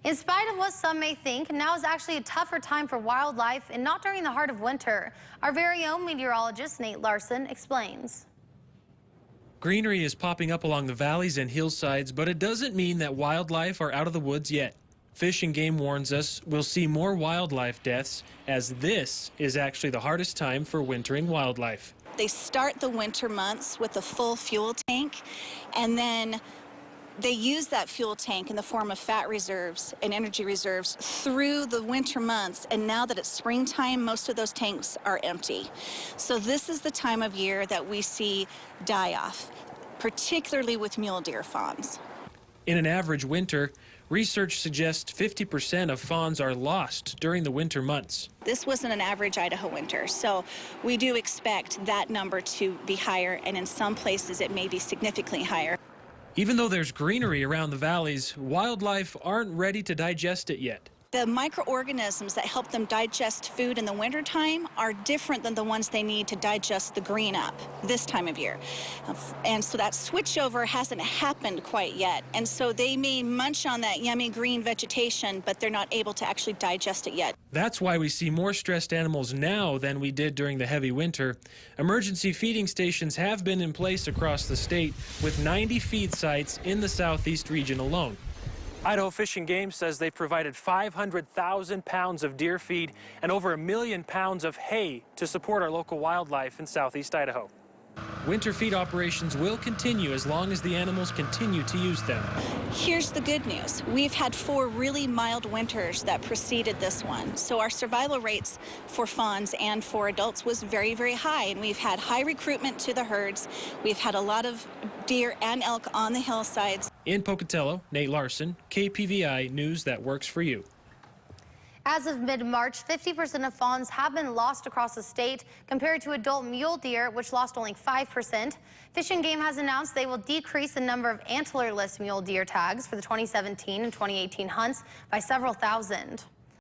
In spite of what some may think, now is actually a tougher time for wildlife and not during the heart of winter. Our very own meteorologist, Nate Larson, explains. Greenery is popping up along the valleys and hillsides, but it doesn't mean that wildlife are out of the woods yet. Fish and Game warns us we'll see more wildlife deaths, as this is actually the hardest time for wintering wildlife. They start the winter months with a full fuel tank, and then they use that fuel tank in the form of fat reserves and energy reserves through the winter months, and now that it's springtime, most of those tanks are empty. So this is the time of year that we see die-off, particularly with mule deer fawns. In an average winter, research suggests 50% of fawns are lost during the winter months. This wasn't an average Idaho winter, so we do expect that number to be higher, and in some places it may be significantly higher. Even though there's greenery around the valleys, wildlife aren't ready to digest it yet. The microorganisms that help them digest food in the wintertime are different than the ones they need to digest the green up this time of year. And so that switchover hasn't happened quite yet. And so they may munch on that yummy green vegetation, but they're not able to actually digest it yet. That's why we see more stressed animals now than we did during the heavy winter. Emergency feeding stations have been in place across the state, with 90 feed sites in the southeast region alone. Idaho Fish and Game says they've provided 500,000 pounds of deer feed and over 1 million pounds of hay to support our local wildlife in southeast Idaho. Winter feed operations will continue as long as the animals continue to use them. Here's the good news. We've had 4 really mild winters that preceded this one. So our survival rates for fawns and for adults was very, very high. And we've had high recruitment to the herds. We've had a lot of deer and elk on the hillsides. In Pocatello, Nate Larson, KPVI News that works for you. As of mid-March, 50% of fawns have been lost across the state compared to adult mule deer, which lost only 5%. Fish and Game has announced they will decrease the number of antlerless mule deer tags for the 2017 and 2018 hunts by several thousand.